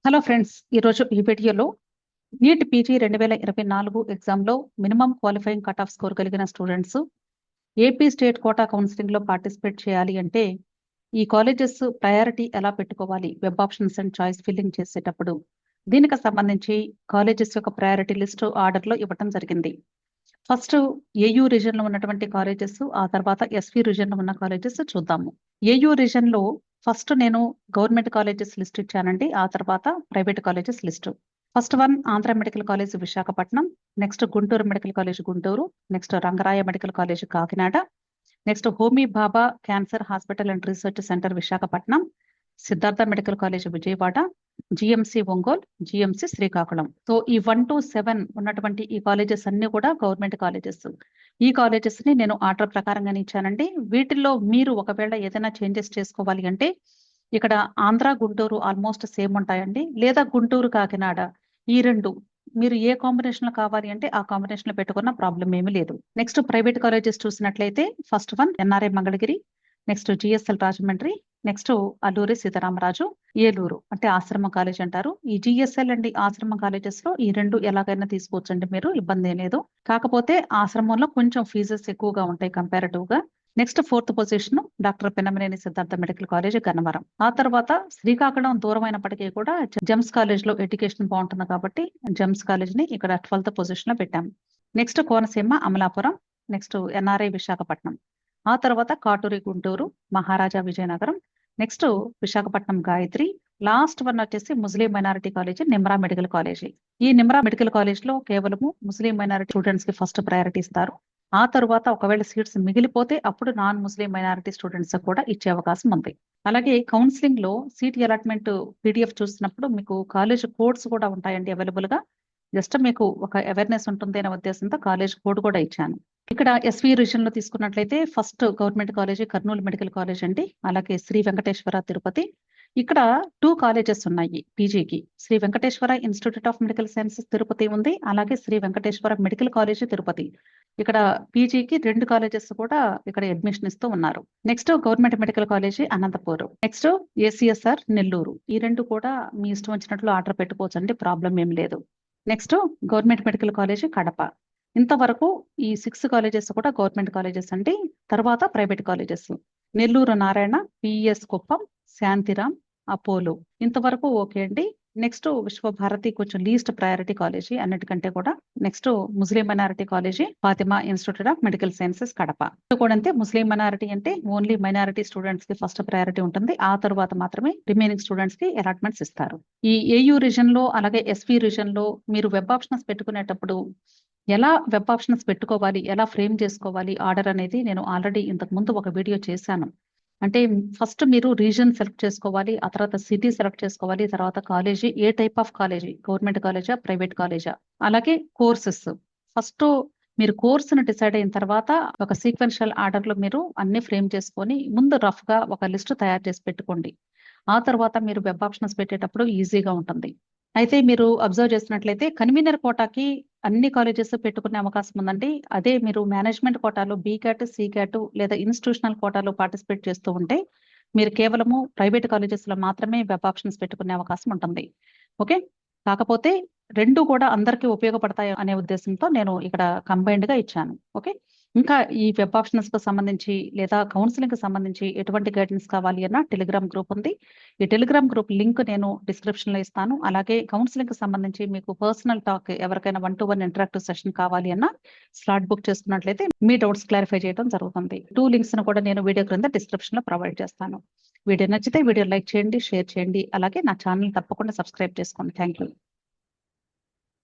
Hello friends, ఈరోజు ఈ వీడియోలో నీట్ పీజీ 2024 ఎగ్జామ్లో minimum qualifying cut off score కలిగిన స్టూడెంట్స్ ఏపీ స్టేట్ కోటా కౌన్సిలింగ్లో పార్టిసిపేట్ చేయాలి అంటే ఈ కాలేజెస్ ప్రయారిటీ ఎలా పెట్టుకోవాలి, web options and choice filling చేసేటప్పుడు దీనికి సంబంధించి కాలేజెస్ యొక్క ప్రయారిటీ లిస్ట్ ఆర్డర్లో ఇవ్వటం జరిగింది. ఫస్ట్ ఏయూ రీజన్ లో ఉన్నటువంటి కాలేజెస్, ఆ తర్వాత ఎస్వి రీజన్ లో ఉన్న కాలేజెస్ చూద్దాము. ఏయూ రీజన్ లో ఫస్ట్ నేను గవర్నమెంట్ కాలేజెస్ లిస్ట్ ఇచ్చానండి, ఆ తర్వాత private colleges list. First one Andhra medical college Visakhapatnam, next Guntur medical college Guntur, next Rangaraya medical college Kakinada, next Homi Bhabha cancer hospital and research centre Visakhapatnam, Siddhartha medical college Vijayawada, GMC Ongole, GMC Srikakulam. So ఈ 1 to 7 ఉన్నటువంటి ఈ colleges అన్ని కూడా గవర్నమెంట్ కాలేజెస్. ఈ colleges ని నేను ఆర్డర్ ప్రకారంగానే ఇచ్చానండి. వీటిల్లో మీరు ఒకవేళ ఏదైనా చేంజెస్ చేసుకోవాలి అంటే ఇక్కడ ఆంధ్ర గుంటూరు ఆల్మోస్ట్ సేమ్ ఉంటాయండి, లేదా గుంటూరు కాకినాడ ఈ రెండు మీరు ఏ కాంబినేషన్ లో కావాలి అంటే ఆ కాంబినేషన్ లో పెట్టుకున్న ప్రాబ్లం ఏమీ లేదు. నెక్స్ట్ ప్రైవేట్ కాలేజెస్ చూసినట్లయితే first one NRI Mangalagiri, next GSL Rajahmundry, next Alluri Sitaramaraju, Eluru అంటే ఆశ్రమ కాలేజ్ అంటారు. ఈ జిఎస్ఎల్ అండ్ ఆశ్రమ కాలేజెస్ లో ఈ రెండు ఎలాగైనా తీసుకోవచ్చండి, మీరు ఇబ్బంది ఏం లేదు. కాకపోతే ఆశ్రమంలో కొంచెం ఫీజెస్ ఎక్కువగా ఉంటాయి కంపారిటివ్ గా. Next fourth position doctor Pinnamaneni Siddhartha medical college Gannavaram. ఆ తర్వాత శ్రీకాకుళం దూరం అయినప్పటికీ కూడా జెమ్స్ కాలేజ్ లో ఎడ్యుకేషన్ బాగుంటుంది కాబట్టి జెమ్స్ కాలేజ్ ని ఇక్కడ 12th పొజిషన్ లో పెట్టాము. Next Konaseema Amalapuram, next NRI Visakhapatnam, ఆ తర్వాత Katuri Guntur, Maharaja Vizianagaram, next Visakhapatnam Gayatri, last one వచ్చేసి Muslim minority college Nimra medical college. ఈ నిమ్రా మెడికల్ కాలేజ్ లో కేవలము ముస్లిం మైనారిటీ స్టూడెంట్స్ కి ఫస్ట్ ప్రయారిటీ ఇస్తారు. ఆ తర్వాత ఒకవేళ సీట్స్ మిగిలిపోతే అప్పుడు నాన్ ముస్లిం మైనారిటీ స్టూడెంట్స్ కూడా ఇచ్చే అవకాశం ఉంది. అలాగే కౌన్సిలింగ్ లో సీట్ అలాట్మెంట్ పీడిఎఫ్ చూసినప్పుడు మీకు కాలేజ్ కోడ్స్ కూడా ఉంటాయండి అవైలబుల్ గా. జస్ట్ మీకు ఒక అవేర్నెస్ ఉంటుంది అనే ఉద్దేశంతో కాలేజ్ కోడ్ కూడా ఇచ్చాను. ఇక్కడ ఎస్వి రీజన్ లో తీసుకున్నట్లయితే first government college Kurnool medical college అండి, అలాగే శ్రీ వెంకటేశ్వర తిరుపతి. ఇక్కడ 2 కాలేజెస్ ఉన్నాయి పీజీకి. Sri Venkateswara institute of medical sciences Tirupati ఉంది, అలాగే శ్రీ వెంకటేశ్వర మెడికల్ కాలేజ్ తిరుపతి. ఇక్కడ పీజీకి 2 కాలేజెస్ కూడా ఇక్కడ అడ్మిషన్ ఇస్తూ ఉన్నారు. Next government medical college Anantapur, next ACSR Nellore. ఈ రెండు కూడా మీ ఇష్టం వచ్చినట్లు ఆర్డర్ పెట్టుకోవచ్చు అండి, ప్రాబ్లం ఏం లేదు. Next government medical college Kadapa. ఇంతవరకు ఈ 6 కాలేజెస్ కూడా గవర్నమెంట్ కాలేజెస్ అండి. తర్వాత private colleges Nellore Narayana, PS Kuppam, Shantiram, Apollo ఇంతవరకు ఓకే అండి. నెక్స్ట్ విశ్వభారతి కొంచెం లీస్ట్ ప్రయారిటీ కాలేజీ అన్నిటికంటే కూడా. Next Muslim minority college Fatima institute of medical sciences Kadapa. కూడా అంతే, ముస్లిం మైనారిటీ అంటే ఓన్లీ మైనారిటీ స్టూడెంట్స్ కి ఫస్ట్ ప్రయారిటీ ఉంటుంది, ఆ తర్వాత మాత్రమే రిమైనింగ్ స్టూడెంట్స్ కి అలాట్మెంట్స్ ఇస్తారు. ఈ ఏయూ రీజన్ లో అలాగే ఎస్వి రీజన్ లో మీరు వెబ్ ఆప్షన్స్ పెట్టుకునేటప్పుడు ఎలా వెబ్ ఆప్షన్స్ పెట్టుకోవాలి, ఎలా ఫ్రేమ్ చేసుకోవాలి ఆర్డర్ అనేది నేను ఆల్రెడీ ఇంతకు ముందు ఒక వీడియో చేశాను. అంటే ఫస్ట్ మీరు రీజన్ సెలెక్ట్ చేసుకోవాలి, ఆ తర్వాత సిటీ సెలెక్ట్ చేసుకోవాలి, తర్వాత college A type of college, government కాలేజా ప్రైవేట్ కాలేజా, అలాగే కోర్సెస్. ఫస్ట్ మీరు కోర్సును డిసైడ్ అయిన తర్వాత ఒక సీక్వెన్షియల్ ఆర్డర్ లో మీరు అన్ని ఫ్రేమ్ చేసుకొని ముందు రఫ్ గా ఒక లిస్ట్ తయారు చేసి పెట్టుకోండి. ఆ తర్వాత మీరు వెబ్ ఆప్షన్స్ పెట్టేటప్పుడు ఈజీగా ఉంటుంది. అయితే మీరు అబ్జర్వ్ చేసినట్లయితే కన్వీనర్ కోటాకి అన్ని కాలేజెస్ పెట్టుకునే అవకాశం ఉందండి. అదే మీరు మేనేజ్మెంట్ కోటాలో బీక్యాట్, సీక్యాట్ లేదా ఇన్స్టిట్యూషనల్ కోటాలో పార్టిసిపేట్ చేస్తూ ఉంటే మీరు కేవలము ప్రైవేట్ కాలేజెస్ లో మాత్రమే వెబ్ ఆప్షన్స్ పెట్టుకునే అవకాశం ఉంటుంది. ఓకే, కాకపోతే రెండు కూడా అందరికీ ఉపయోగపడతాయి అనే ఉద్దేశంతో నేను ఇక్కడ కంబైన్డ్ గా ఇచ్చాను. ఓకే, ఇంకా ఈ వెబ్ ఆప్షన్స్ కు సంబంధించి లేదా కౌన్సిలింగ్ కి సంబంధించి ఎటువంటి గైడెన్స్ కావాలి అన్న టెలిగ్రామ్ గ్రూప్ ఉంది. ఈ టెలిగ్రామ్ గ్రూప్ లింక్ నేను డిస్క్రిప్షన్ లో ఇస్తాను. అలాగే కౌన్సిలింగ్ కి సంబంధించి మీకు పర్సనల్ టాక్, ఎవరికైనా 1-to-1 ఇంటరాక్టివ్ సెషన్ కావాలి అన్న స్లాట్ బుక్ చేసుకున్నట్లయితే మీ డౌట్స్ క్లారిఫై చేయడం జరుగుతుంది. 2 లింక్స్ ను కూడా నేను వీడియో క్రింద డిస్క్రిప్షన్ లో ప్రొవైడ్ చేస్తాను. వీడియో నచ్చితే వీడియో లైక్ చేయండి, షేర్ చేయండి, అలాగే నా ఛానల్ తప్పకుండా సబ్స్క్రైబ్ చేసుకోండి. Thank you.